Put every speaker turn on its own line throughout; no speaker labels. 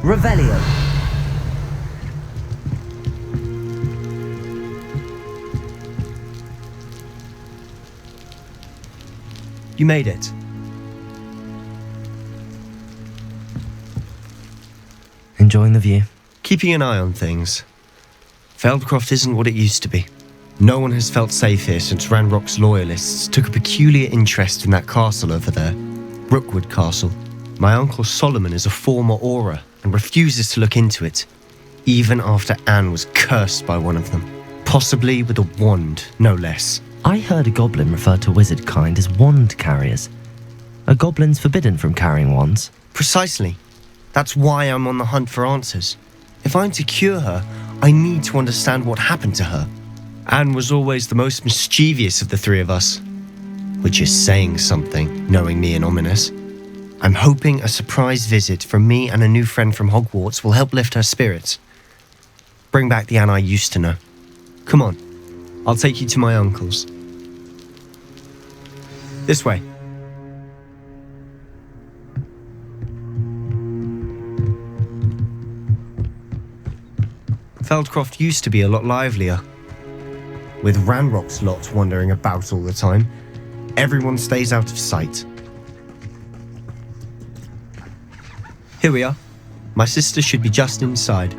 Revelio. You made it.
Enjoying the view?
Keeping an eye on things. Feldcroft isn't what it used to be. No one has felt safe here since Ranrock's loyalists took a peculiar interest in that castle over there, Rookwood Castle. My uncle Solomon is a former Auror and refuses to look into it, even after Anne was cursed by one of them, possibly with a wand, no less.
I heard a goblin refer to wizard kind as wand carriers. Are goblins forbidden from carrying wands?
Precisely. That's why I'm on the hunt for answers. If I'm to cure her, I need to understand what happened to her. Anne was always the most mischievous of the three of us, which is saying something, knowing me and Ominous. I'm hoping a surprise visit from me and a new friend from Hogwarts will help lift her spirits. Bring back the Anne I used to know. Come on, I'll take you to my uncle's. This way. Feldcroft used to be a lot livelier. With Ranrock's lot wandering about all the time, everyone stays out of sight. Here we are. My sister should be just inside.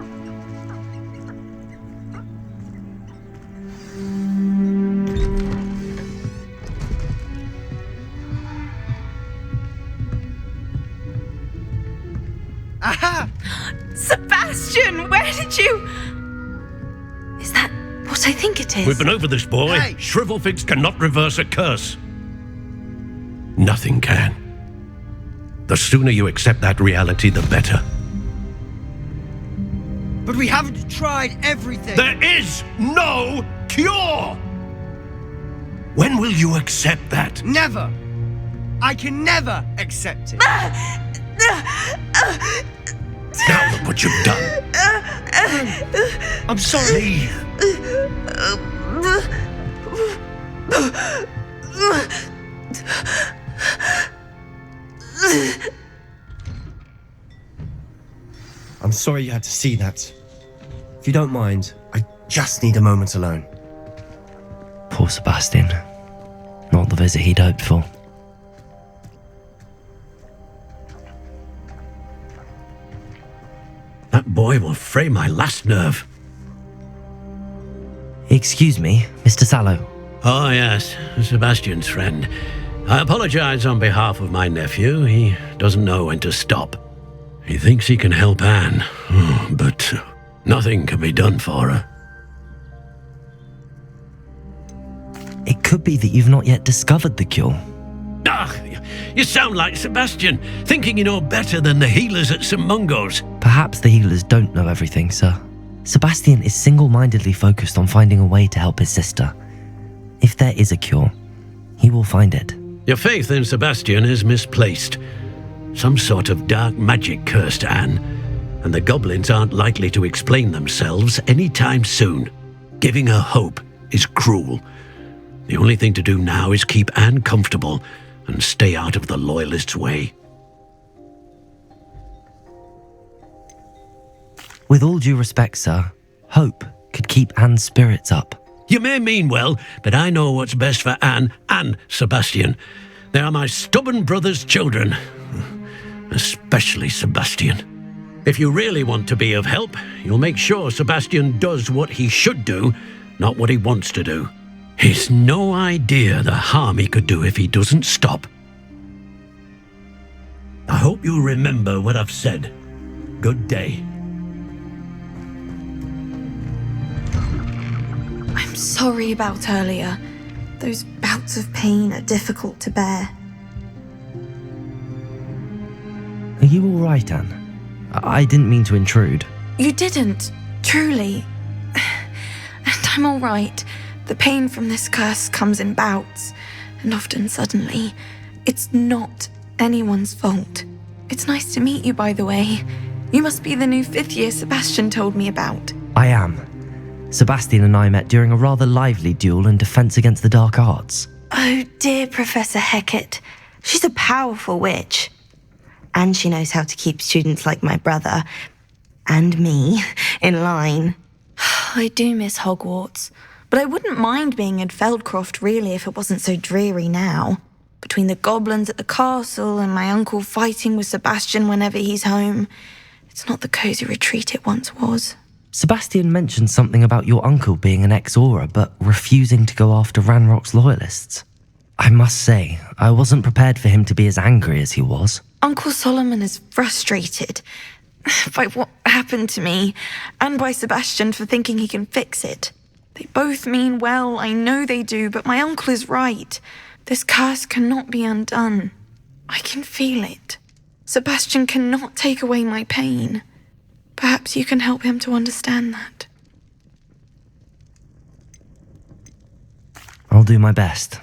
Aha! Sebastian, where did you... Is that what I think it is?
We've been over this, boy.
Hey.
Shrivelfix cannot reverse a curse. Nothing can. The sooner you accept that reality, the better.
But we haven't tried everything.
There is no cure! When will you accept that?
Never. I can never accept it.
Now look what you've done.
I'm sorry.
Leave.
I'm sorry you had to see that. If you don't mind, I just need a moment alone.
Poor Sebastian. Not the visit he'd hoped for.
That boy will fray my last nerve.
Excuse me, Mr. Sallow.
Oh, yes, Sebastian's friend. I apologize on behalf of my nephew. He doesn't know when to stop. He thinks he can help Anne, but nothing can be done for her.
It could be that you've not yet discovered the cure.
Ah, you sound like Sebastian, thinking you know better than the healers at St. Mungo's.
Perhaps the healers don't know everything, sir. Sebastian is single-mindedly focused on finding a way to help his sister. If there is a cure, he will find it.
Your faith in Sebastian is misplaced. Some sort of dark magic cursed Anne, and the goblins aren't likely to explain themselves anytime soon. Giving her hope is cruel. The only thing to do now is keep Anne comfortable and stay out of the Loyalists' way.
With all due respect, sir, hope could keep Anne's spirits up.
You may mean well, but I know what's best for Anne and Sebastian. They are my stubborn brother's children. Especially Sebastian. If you really want to be of help, you'll make sure Sebastian does what he should do, not what he wants to do. He's no idea the harm he could do if he doesn't stop. I hope you remember what I've said. Good day.
I'm sorry about earlier. Those bouts of pain are difficult to bear.
Are you all right, Anne? I didn't mean to intrude.
You didn't, truly. And I'm all right. The pain from this curse comes in bouts, and often suddenly. It's not anyone's fault. It's nice to meet you, by the way. You must be the new 5th year Sebastian told me about.
I am. Sebastian and I met during a rather lively duel in Defense Against the Dark Arts.
Oh, dear Professor Hecat. She's a powerful witch. And she knows how to keep students like my brother
and me in line. I do miss Hogwarts, but I wouldn't mind being in Feldcroft really if it wasn't so dreary now. Between the goblins at the castle and my uncle fighting with Sebastian whenever he's home, it's not the cosy retreat it once was.
Sebastian mentioned something about your uncle being an ex-Aura but refusing to go after Ranrock's loyalists. I must say, I wasn't prepared for him to be as angry as he was.
Uncle Solomon is frustrated by what happened to me, and by Sebastian for thinking he can fix it. They both mean well, I know they do, but my uncle is right. This curse cannot be undone. I can feel it. Sebastian cannot take away my pain. Perhaps you can help him to understand that.
I'll do my best.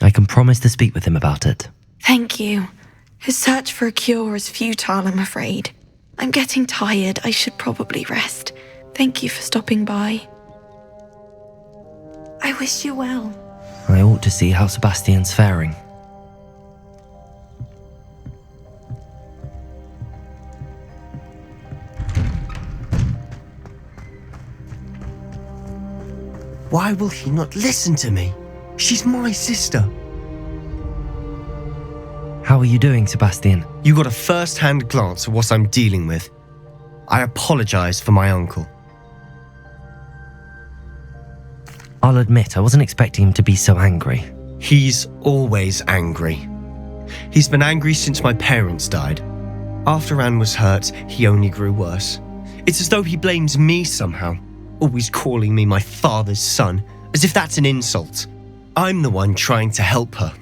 I can promise to speak with him about it.
Thank you. His search for a cure is futile, I'm afraid. I'm getting tired. I should probably rest. Thank you for stopping by. I wish you well.
I ought to see how Sebastian's faring.
Why will he not listen to me? She's my sister.
How are you doing, Sebastian?
You got a first-hand glance at what I'm dealing with. I apologize for my uncle.
I'll admit, I wasn't expecting him to be so angry.
He's always angry. He's been angry since my parents died. After Anne was hurt, he only grew worse. It's as though he blames me somehow, always calling me my father's son, as if that's an insult. I'm the one trying to help her.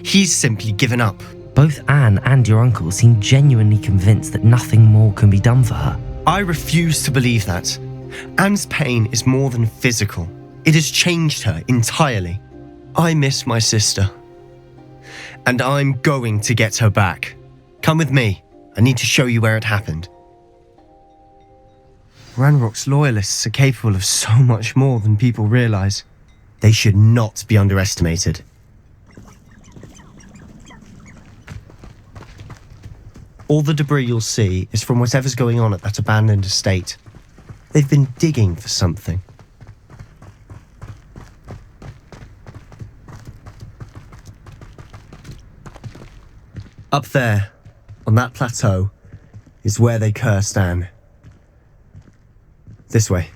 He's simply given up.
Both Anne and your uncle seem genuinely convinced that nothing more can be done for her.
I refuse to believe that. Anne's pain is more than physical. It has changed her entirely. I miss my sister. And I'm going to get her back. Come with me. I need to show you where it happened. Ranrock's loyalists are capable of so much more than people realize. They should not be underestimated. All the debris you'll see is from whatever's going on at that abandoned estate. They've been digging for something. Up there, on that plateau, is where they cursed Anne. This way.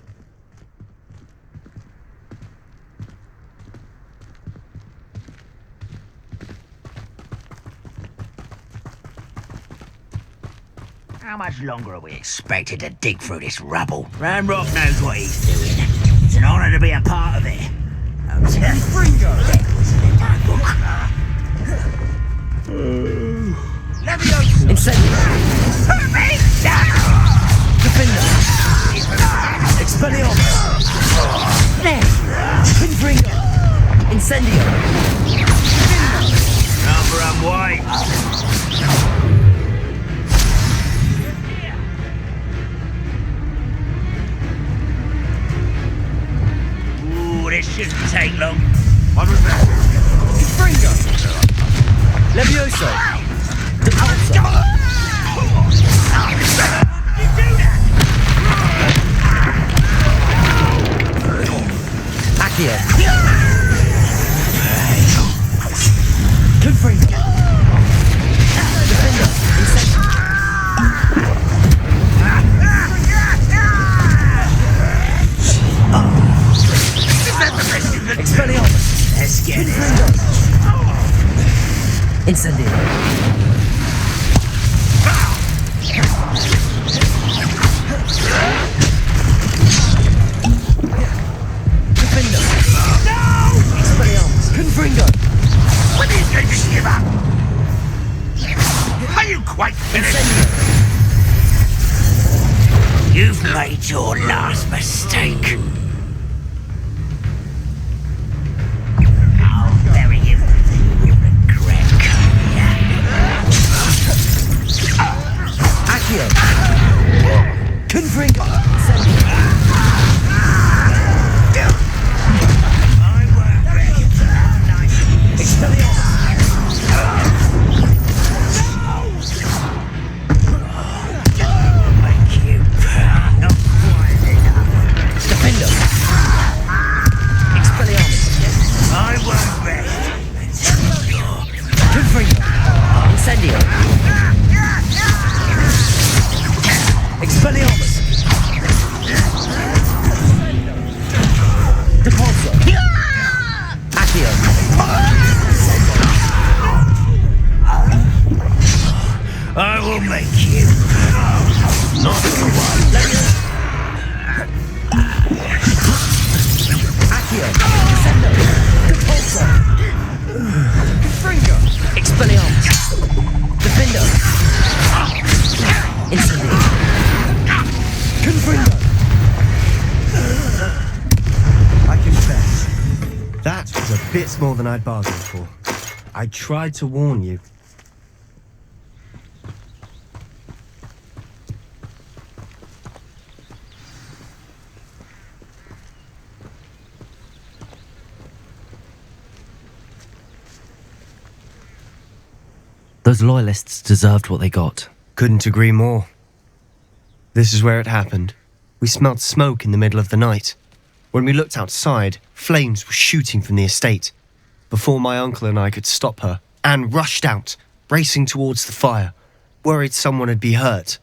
How much longer are we expected to dig through this rubble? Ranrock knows what he's doing. It's an honor to be a part of it. Fringo!
Incendio!
Hurt me!
Defender! Expelliarmus! Pinfringer! Incendio!
Number I'm white. Ooh, this shouldn't take long. What was that?
Pinfringer! Levioso! Depulsar! Accio! Confringo! Defender! Incendio! Expelliarmus!
Let's get it.
Incendio! Defender!
No!
Expelliarmus! Confringo!
When are you going to give up? Are you quite finished?
Incendio!
You've made your last mistake. I'll bury you with regret,
Accio! Confringo! Incendio!
I won't let you down.
Expelliarmus!
Make you pay. will make you.
Not for a while.
AMD Defender, Corsair, Expelliarmus, Defender, Incendiary, Confringo.
I confess, that was a bit more than I'd bargained for. I tried to warn you.
Those loyalists deserved what they got.
Couldn't agree more. This is where it happened. We smelled smoke in the middle of the night. When we looked outside, flames were shooting from the estate. Before my uncle and I could stop her, Anne rushed out, racing towards the fire, worried someone had been hurt.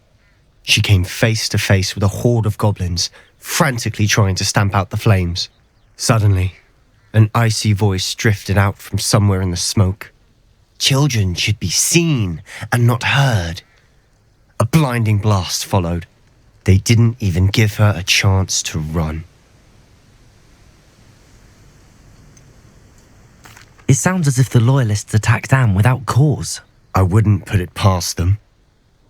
She came face to face with a horde of goblins, frantically trying to stamp out the flames. Suddenly, an icy voice drifted out from somewhere in the smoke. Children should be seen and not heard. A blinding blast followed. They didn't even give her a chance to run.
It sounds as if the loyalists attacked Anne without cause.
I wouldn't put it past them,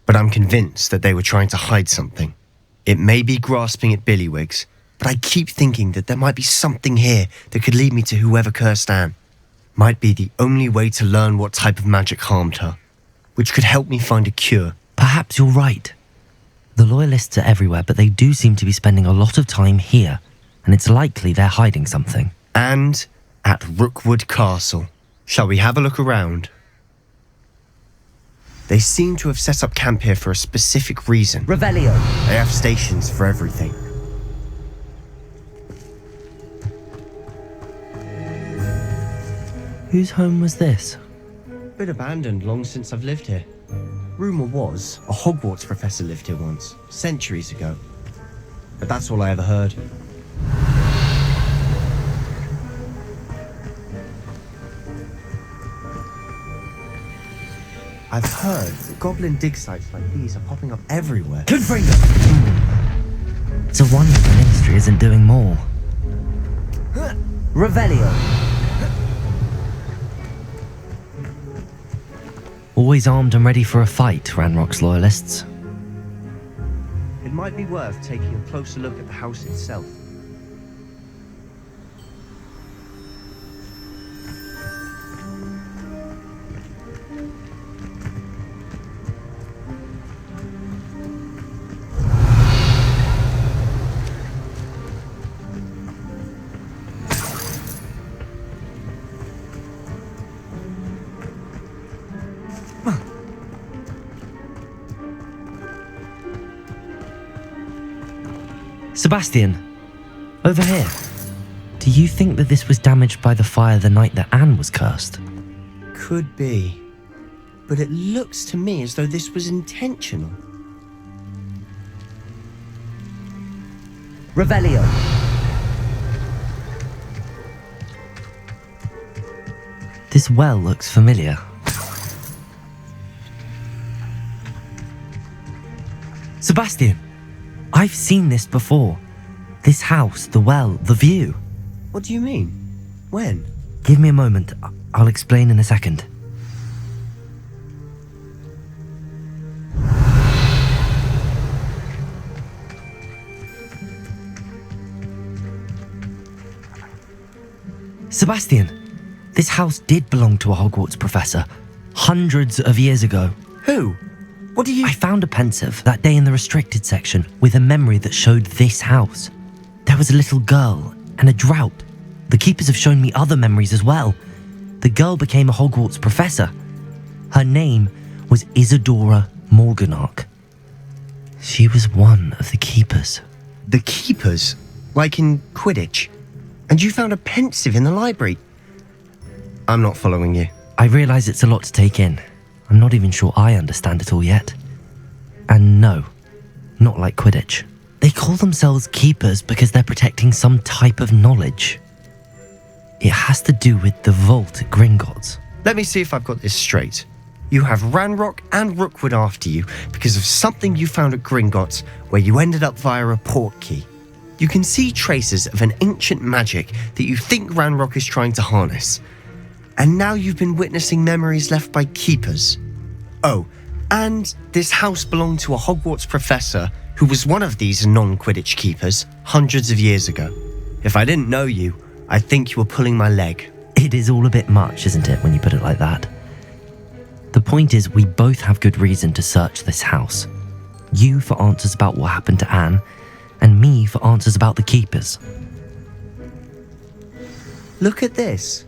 but I'm convinced that they were trying to hide something. It may be grasping at billywhigs, but I keep thinking that there might be something here that could lead me to whoever cursed Anne. Might be the only way to learn what type of magic harmed her, which could help me find a cure.
Perhaps you're right. The loyalists are everywhere, but they do seem to be spending a lot of time here, and it's likely they're hiding something.
And at Rookwood Castle. Shall we have a look around? They seem to have set up camp here for a specific reason.
Revelio.
They have stations for everything.
Whose home was this?
Been abandoned long since I've lived here. Rumour was a Hogwarts professor lived here once, centuries ago. But that's all I ever heard. I've heard that goblin dig sites like these are popping up everywhere.
Confringo! It's a wonder the Ministry isn't doing more. Revelio. Always armed and ready for a fight, Ranrock's loyalists.
It might be worth taking a closer look at the house itself.
Sebastian, over here. Do you think that this was damaged by the fire the night that Anne was cursed?
Could be. But it looks to me as though this was intentional.
Revelio. This well looks familiar. Sebastian, I've seen this before. This house, the well, the view.
What do you mean? When?
Give me a moment. I'll explain in a second. Sebastian, this house did belong to a Hogwarts professor, hundreds of years ago.
Who? What do you...
I found a pensive that day in the restricted section with a memory that showed this house. There was a little girl and a drought. The keepers have shown me other memories as well. The girl became a Hogwarts professor. Her name was Isadora Morganach. She was one of the keepers.
The keepers? Like in Quidditch? And you found a pensive in the library? I'm not following you.
I realise it's a lot to take in. I'm not even sure I understand it all yet. And no, not like Quidditch. They call themselves keepers because they're protecting some type of knowledge. It has to do with the vault at Gringotts.
Let me see if I've got this straight. You have Ranrock and Rookwood after you because of something you found at Gringotts, where you ended up via a port key. You can see traces of an ancient magic that you think Ranrock is trying to harness. And now you've been witnessing memories left by keepers. Oh, and this house belonged to a Hogwarts professor who was one of these non-Quidditch keepers hundreds of years ago. If I didn't know you, I'd think you were pulling my leg.
It is all a bit much, isn't it, when you put it like that? The point is, we both have good reason to search this house. You for answers about what happened to Anne, and me for answers about the keepers.
Look at this.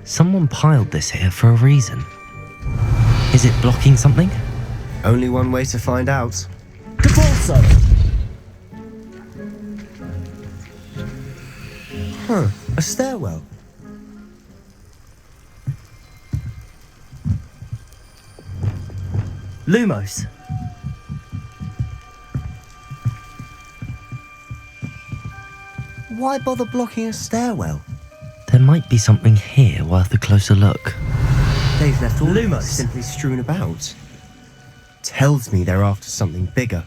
Someone piled this here for a reason. Is it blocking something?
Only one way to find out.
GeForce!
Huh, a stairwell.
Lumos.
Why bother blocking a stairwell?
There might be something here worth a closer look.
They've left all of
Lumos.
this simply strewn about. Tells me they're after something bigger.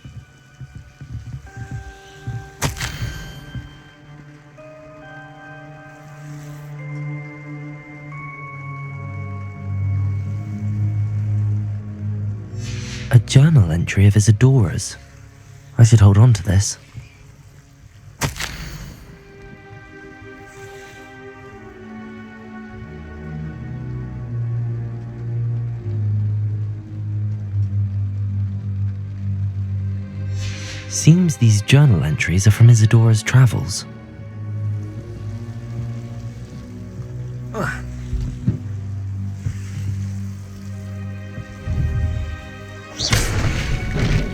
A journal entry of Isadora's. I should hold on to this. Seems these journal entries are from Isadora's travels.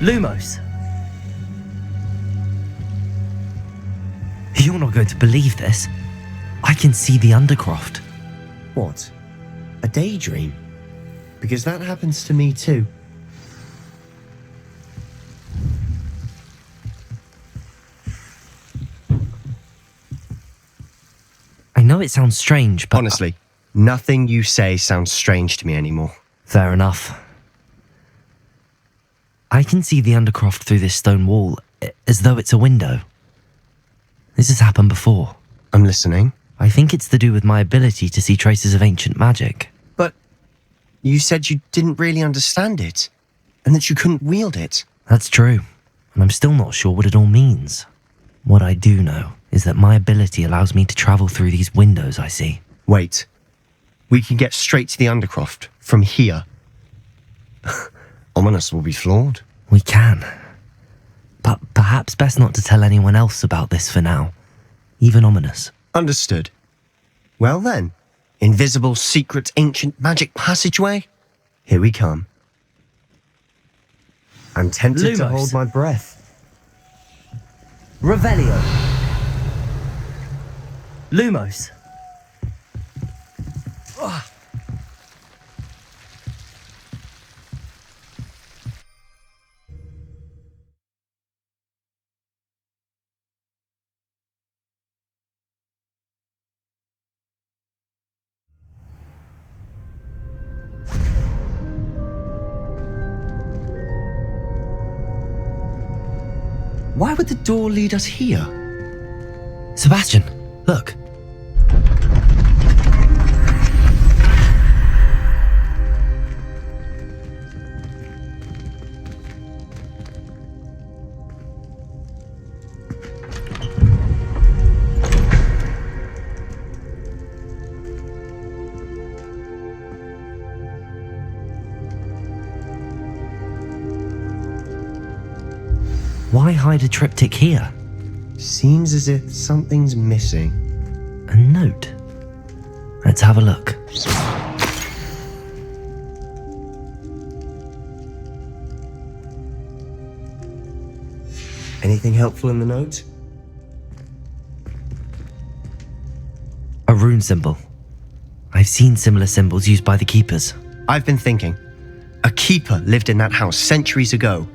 Lumos. You're not going to believe this. I can see the Undercroft.
What? A daydream? Because that happens to me too.
I know it sounds strange, but...
Honestly, nothing you say sounds strange to me anymore.
Fair enough. I can see the Undercroft through this stone wall, as though it's a window. This has happened before.
I'm listening.
I think it's to do with my ability to see traces of ancient magic.
But you said you didn't really understand it, and that you couldn't wield it.
That's true, and I'm still not sure what it all means. What I do know is that my ability allows me to travel through these windows I see.
Wait. We can get straight to the Undercroft from here. Ominous will be flawed.
We can. But perhaps best not to tell anyone else about this for now. Even Ominous.
Understood. Well then, invisible, secret, ancient magic passageway? Here we come. I'm tempted to
Lumos.
hold my breath.
Revelio. Lumos.
Why would the door lead us here?
Sebastian, look. Why hide a triptych here?
Seems as if something's missing.
A note. Let's have a look.
Anything helpful in the note?
A rune symbol. I've seen similar symbols used by the keepers.
I've been thinking. A keeper lived in that house centuries ago,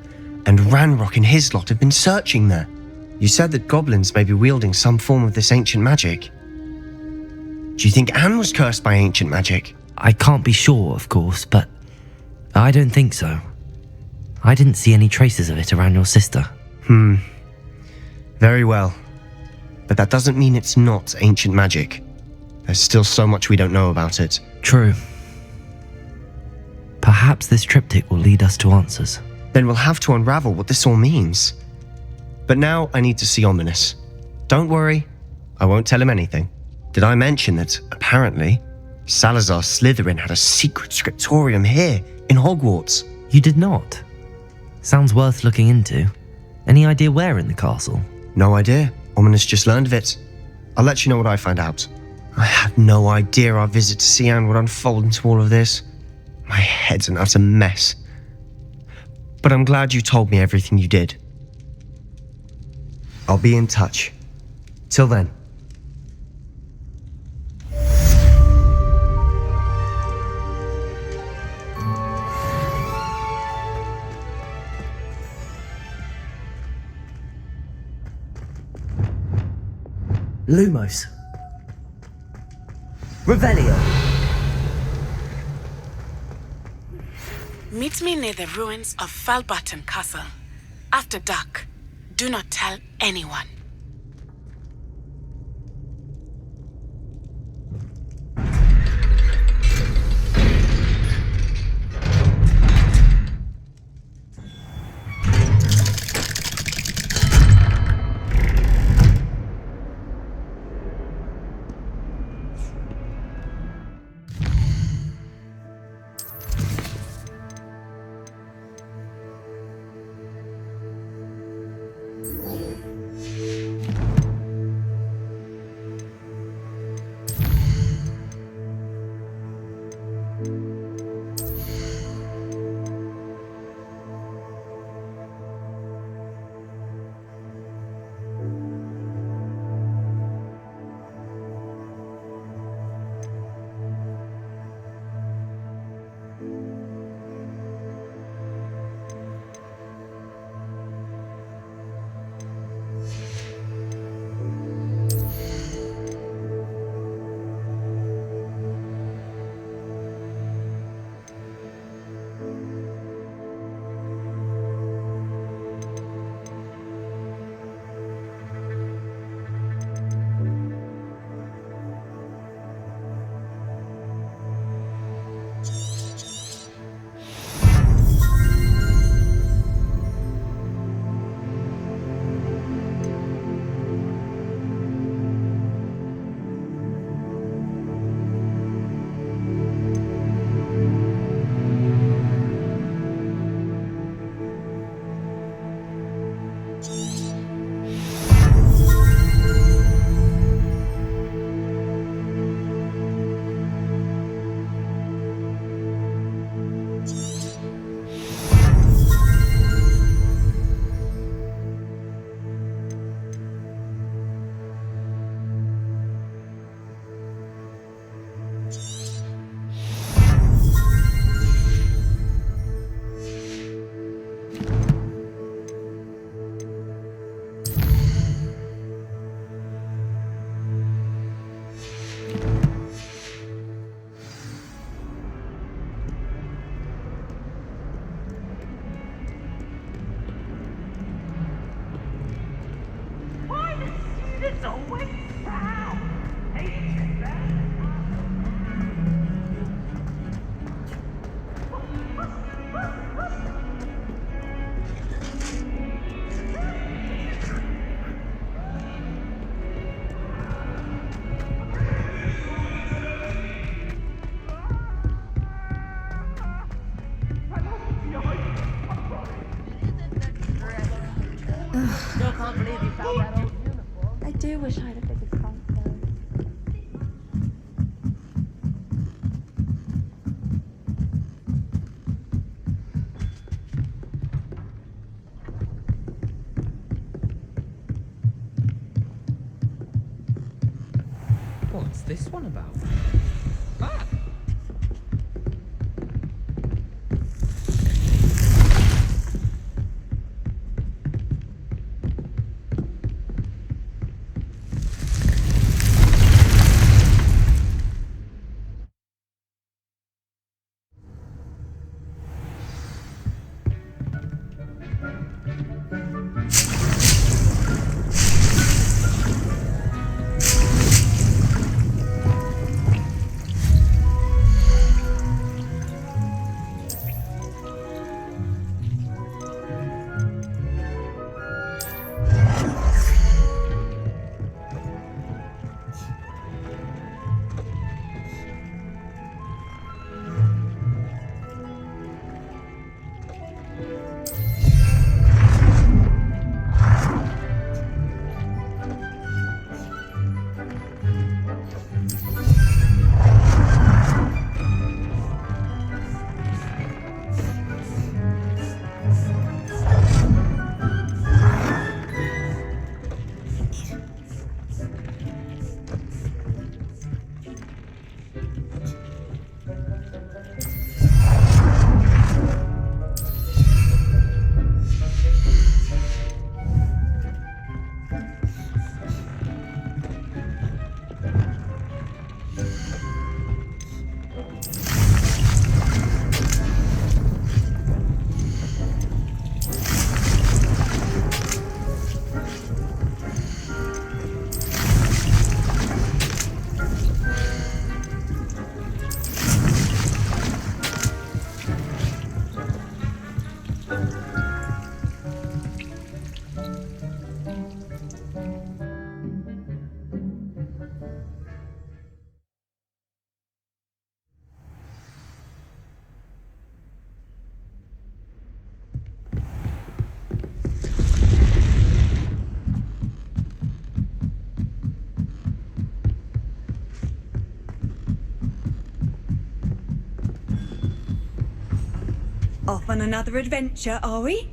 and Ranrock and his lot have been searching there. You said that goblins may be wielding some form of this ancient magic. Do you think Anne was cursed by ancient magic?
I can't be sure, of course, but I don't think so. I didn't see any traces of it around your sister.
Very well. But that doesn't mean it's not ancient magic. There's still so much we don't know about it.
True. Perhaps this triptych will lead us to answers.
Then we'll have to unravel what this all means. But now I need to see Ominous. Don't worry, I won't tell him anything. Did I mention that, apparently, Salazar Slytherin had a secret scriptorium here, in Hogwarts?
You did not? Sounds worth looking into. Any idea where in the castle?
No idea. Ominous just learned of it. I'll let you know what I find out. I had no idea our visit to Sian would unfold into all of this. My head's an utter mess. But I'm glad you told me everything you did. I'll be in touch. Till then.
Lumos. Revelio.
Meet me near the ruins of Falbutton Castle. After dark. Do not tell anyone.
I do wish I had a bigger trunk though.
What's this one about? Ah!
Off on another adventure, are we?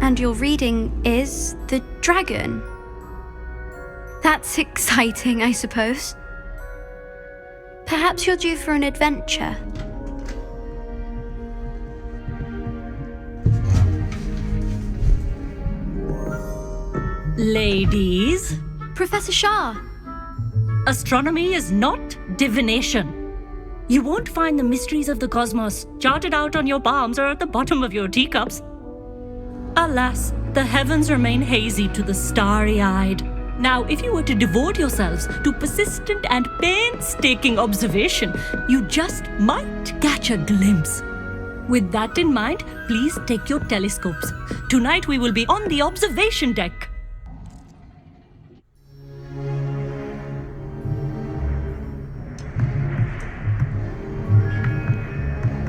And your reading is the dragon. That's exciting, I suppose. Perhaps you're due for an adventure.
Ladies,
Professor Shah.
astronomy is not divination. You won't find the mysteries of the cosmos charted out on your palms or at the bottom of your teacups. Alas, the heavens remain hazy to the starry-eyed. Now, if you were to devote yourselves to persistent and painstaking observation, you just might catch a glimpse. With that in mind, please take your telescopes. Tonight we will be on the observation deck.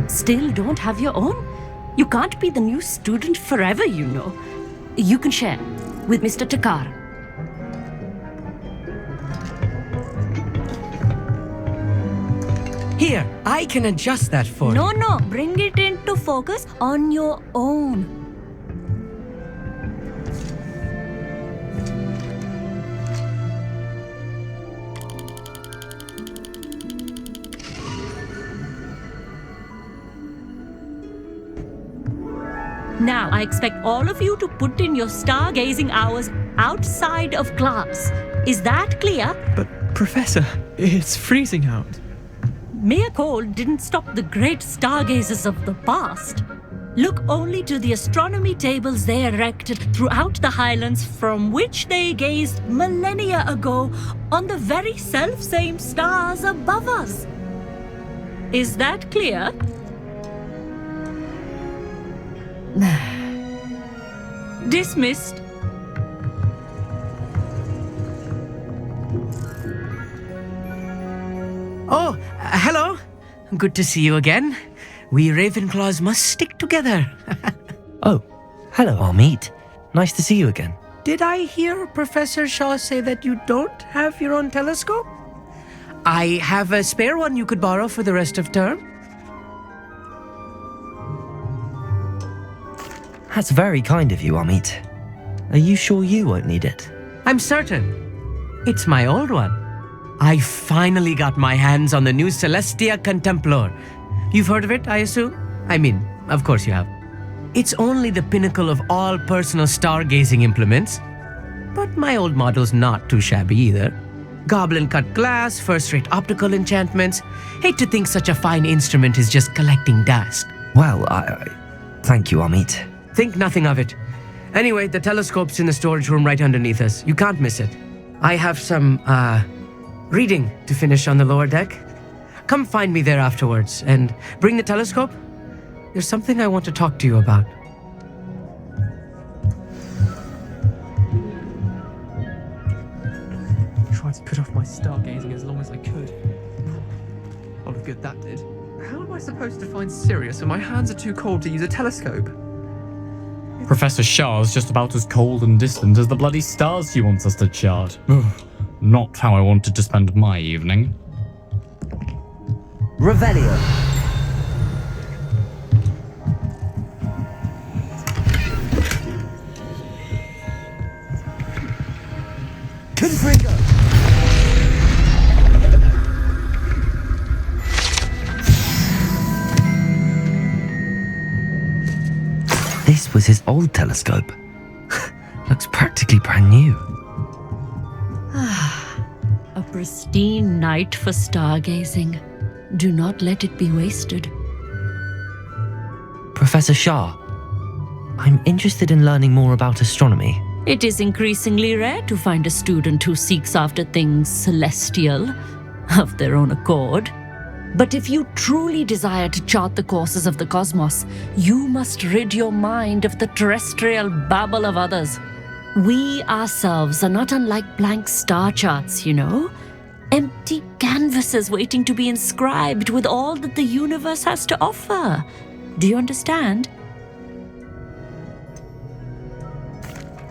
Still don't have your own? You can't be the new student forever, you know. You can share with Mr. Takar.
Here, I can adjust that for you.
No, bring it into focus on your own. Now, I expect all of you to put in your stargazing hours outside of class. Is that clear?
But, Professor, it's freezing out.
Mere cold didn't stop the great stargazers of the past. Look only to the astronomy tables they erected throughout the highlands from which they gazed millennia ago on the very self-same stars above us. Is that clear? Dismissed.
Oh, hello. Good to see you again. We Ravenclaws must stick together.
Oh, hello, Amit. Nice to see you again.
Did I hear Professor Shaw say that you don't have your own telescope? I have a spare one you could borrow for the rest of term.
That's very kind of you, Amit. Are you sure you won't need it?
I'm certain. It's my old one. I finally got my hands on the new Celestia Contemplar. You've heard of it, I assume? I mean, of course you have. It's only the pinnacle of all personal stargazing implements. But my old model's not too shabby either. Goblin-cut glass, first-rate optical enchantments. Hate to think such a fine instrument is just collecting dust.
Well, thank you, Amit.
Think nothing of it. Anyway, the telescope's in the storage room right underneath us. You can't miss it. I have some, reading to finish on the lower deck. Come find me there afterwards, and bring the telescope. There's something I want to talk to you about.
Tried to put off my stargazing as long as I could. A lot of good that did. How am I supposed to find Sirius when my hands are too cold to use a telescope?
Professor Shah's just about as cold and distant as the bloody stars he wants us to chart. Not how I wanted to spend my evening.
Revelio.
Confringo.
This was his old telescope. Looks practically brand new.
A pristine night for stargazing. Do not let it be wasted.
Professor Shah, I'm interested in learning more about astronomy.
It is increasingly rare to find a student who seeks after things celestial of their own accord. But if you truly desire to chart the courses of the cosmos, you must rid your mind of the terrestrial babble of others. We ourselves are not unlike blank star charts, you know. Empty canvases waiting to be inscribed with all that the universe has to offer. Do you understand?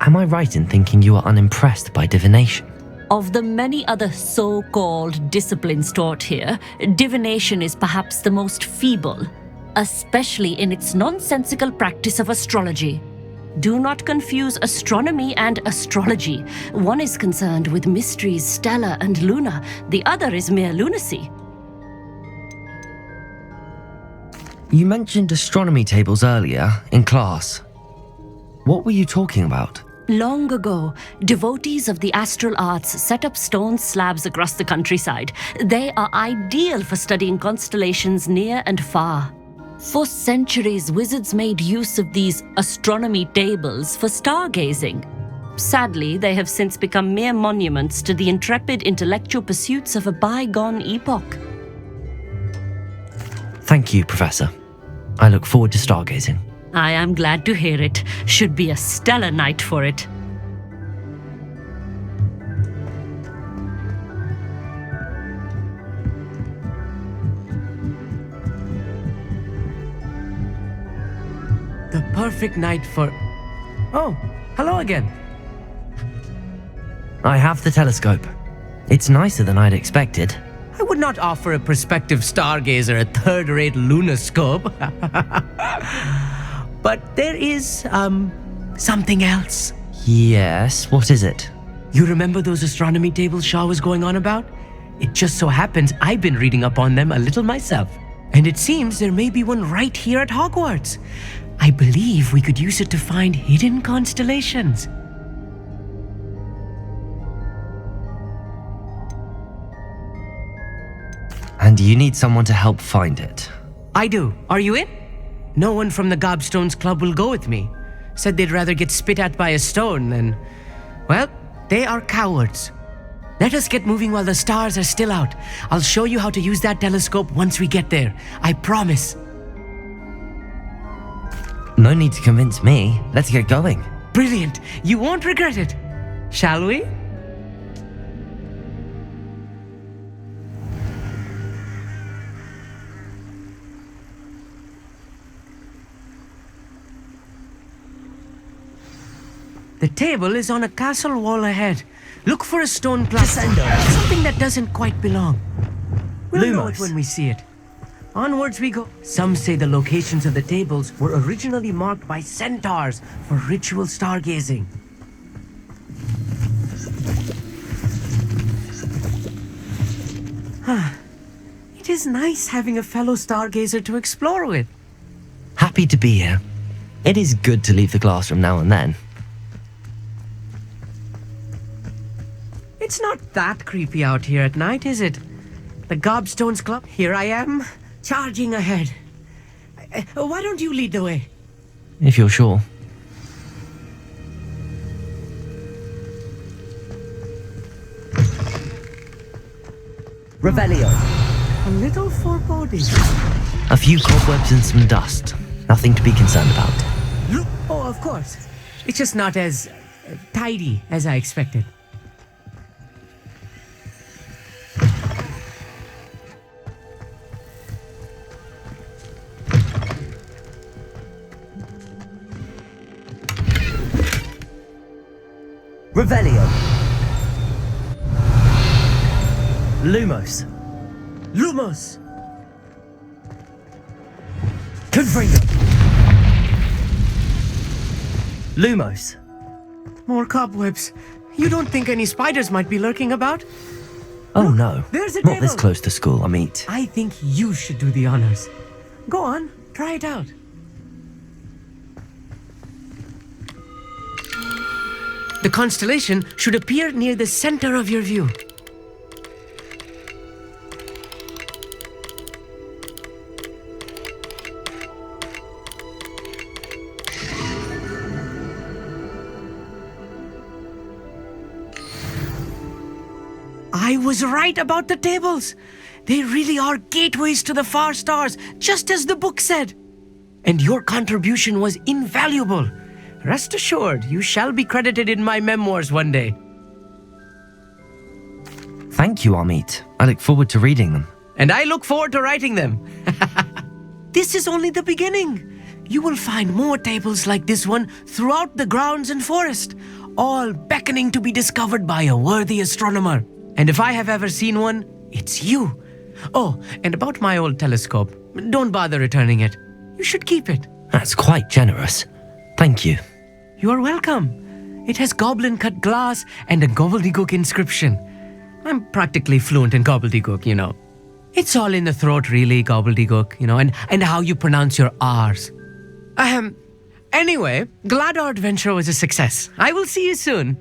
Am I right in thinking you are unimpressed by divination?
Of the many other so-called disciplines taught here, divination is perhaps the most feeble, especially in its nonsensical practice of astrology. Do not confuse astronomy and astrology. One is concerned with mysteries stellar and lunar, the other is mere lunacy.
You mentioned astronomy tables earlier in class. What were you talking about?
Long ago, devotees of the astral arts set up stone slabs across the countryside. They are ideal for studying constellations near and far. For centuries, wizards made use of these astronomy tables for stargazing. Sadly, they have since become mere monuments to the intrepid intellectual pursuits of a bygone epoch.
Thank you, Professor. I look forward to stargazing.
I am glad to hear it. Should be a stellar night for it.
The perfect night for... Oh, hello again.
I have the telescope. It's nicer than I'd expected.
I would not offer a prospective stargazer a third-rate lunoscope. But there is, something else.
Yes, what is it?
You remember those astronomy tables Shaw was going on about? It just so happens I've been reading up on them a little myself. And it seems there may be one right here at Hogwarts. I believe we could use it to find hidden constellations.
And you need someone to help find it.
I do. Are you in? No one from the Gobstones Club will go with me. Said they'd rather get spit at by a stone than... Well, they are cowards. Let us get moving while the stars are still out. I'll show you how to use that telescope once we get there. I promise.
No need to convince me. Let's get going.
Brilliant. You won't regret it. Shall we? The table is on a castle wall ahead. Look for a stone plaque. Something that doesn't quite belong. We'll know it when we see it. Onwards we go. Some say the locations of the tables were originally marked by centaurs for ritual stargazing. It is nice having a fellow stargazer to explore with.
Happy to be here. It is good to leave the classroom now and then.
It's not that creepy out here at night, is it? The Gobstones Club, here I am, charging ahead. Why don't you lead the way?
If you're sure.
Revelio. A little foreboding.
A few cobwebs and some dust. Nothing to be concerned about.
Oh, of course. It's just not as tidy as I expected.
Revelio. Lumos.
Lumos.
Confringo. Lumos.
More cobwebs. You don't think any spiders might be lurking about?
Oh no.
There's a
Not
table.
this close to school, Amit.
I think you should do the honors. Go on, try it out. The constellation should appear near the center of your view. I was right about the tables. They really are gateways to the far stars, just as the book said. And your contribution was invaluable. Rest assured, you shall be credited in my memoirs one day.
Thank you, Amit. I look forward to reading them.
And I look forward to writing them. This is only the beginning. you will find more tables like this one throughout the grounds and forest, all beckoning to be discovered by a worthy astronomer. And if I have ever seen one, it's you. Oh, and about my old telescope, don't bother returning it. You should keep it.
That's quite generous. Thank you.
You are welcome. It has goblin-cut glass and a gobbledygook inscription. I'm practically fluent in gobbledygook, you know. It's all in the throat, really, gobbledygook, you know, and how you pronounce your R's. Anyway, glad our adventure was a success. I will see you soon.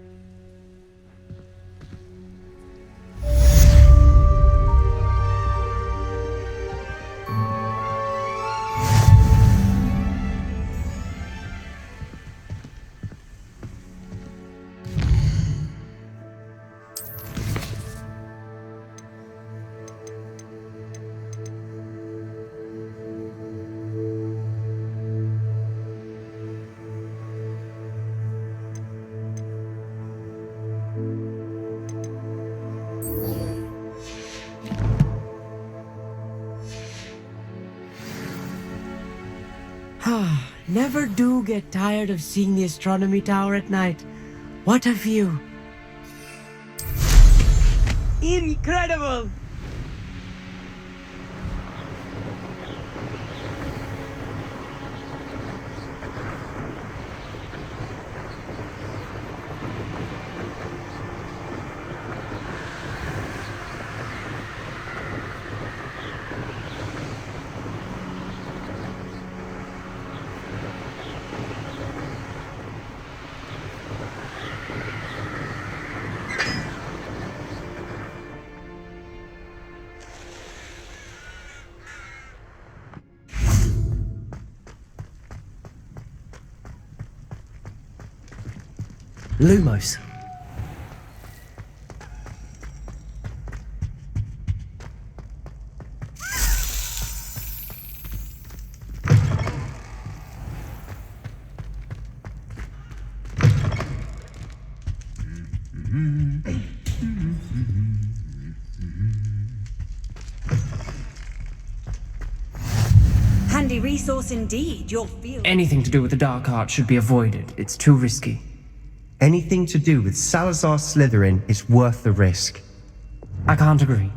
Never do get tired of seeing the astronomy tower at night. What a view. Incredible!
Lumos.
Handy resource indeed, your field.
Anything to do with the dark art should be avoided. It's too risky.
Anything to do with Salazar Slytherin is worth the risk.
I can't agree.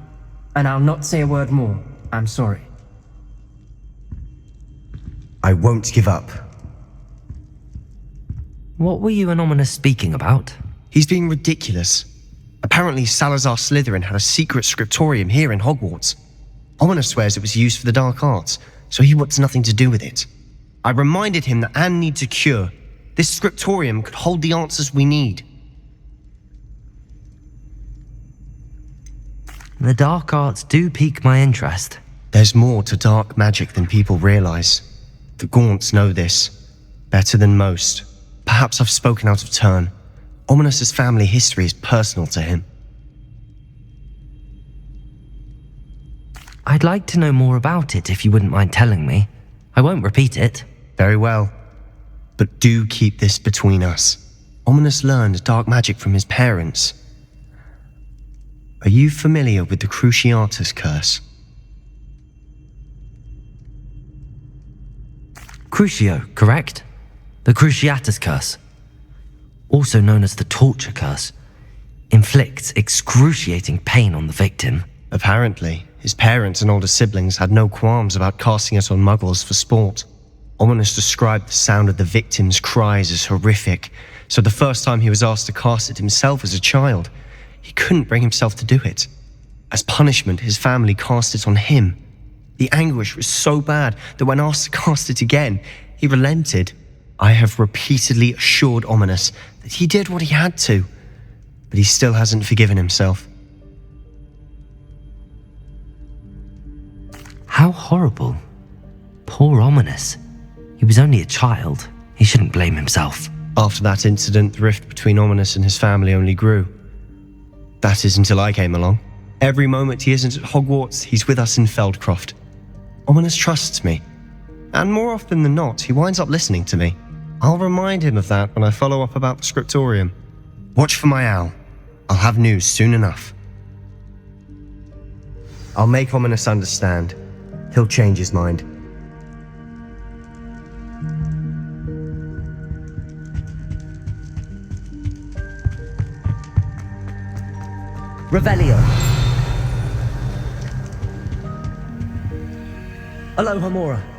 And I'll not say a word more. I'm sorry.
I won't give up.
What were you and Ominous speaking about?
He's being ridiculous. Apparently Salazar Slytherin had a secret scriptorium here in Hogwarts. Ominous swears it was used for the dark arts, so he wants nothing to do with it. I reminded him that Anne needs a cure. This scriptorium could hold the answers we need.
The dark arts do pique my interest.
There's more to dark magic than people realize. The Gaunts know this, better than most. Perhaps I've spoken out of turn. Ominous's family history is personal to him.
I'd like to know more about it if you wouldn't mind telling me. I won't repeat it.
Very well. But do keep this between us. Ominous learned dark magic from his parents. Are you familiar with the Cruciatus curse?
Crucio, correct? The Cruciatus curse, also known as the torture curse, inflicts excruciating pain on the victim.
Apparently, his parents and older siblings had no qualms about casting it on muggles for sport. Ominous described the sound of the victim's cries as horrific, so the first time he was asked to cast it himself as a child, he couldn't bring himself to do it. As punishment, his family cast it on him. The anguish was so bad that when asked to cast it again, he relented. I have repeatedly assured Ominous that he did what he had to, but he still hasn't forgiven himself.
How horrible. Poor Ominous. He was only a child. He shouldn't blame himself.
After that incident, the rift between Ominous and his family only grew. That is until I came along. Every moment he isn't at Hogwarts, he's with us in Feldcroft. Ominous trusts me. And more often than not, he winds up listening to me. I'll remind him of that when I follow up about the scriptorium. Watch for my owl. I'll have news soon enough. I'll make Ominous understand. He'll change his mind.
Revelio. Aloha Mora.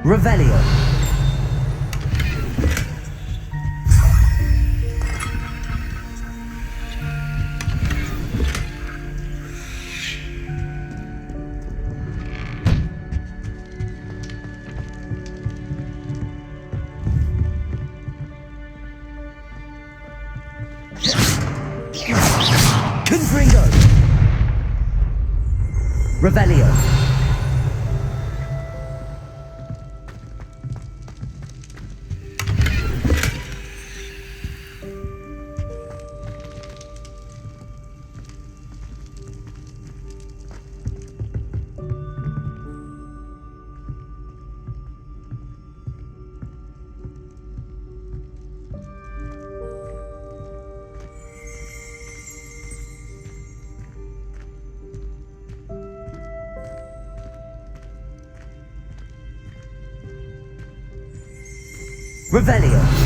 Revelio. Confringo. Revelio. Revelio.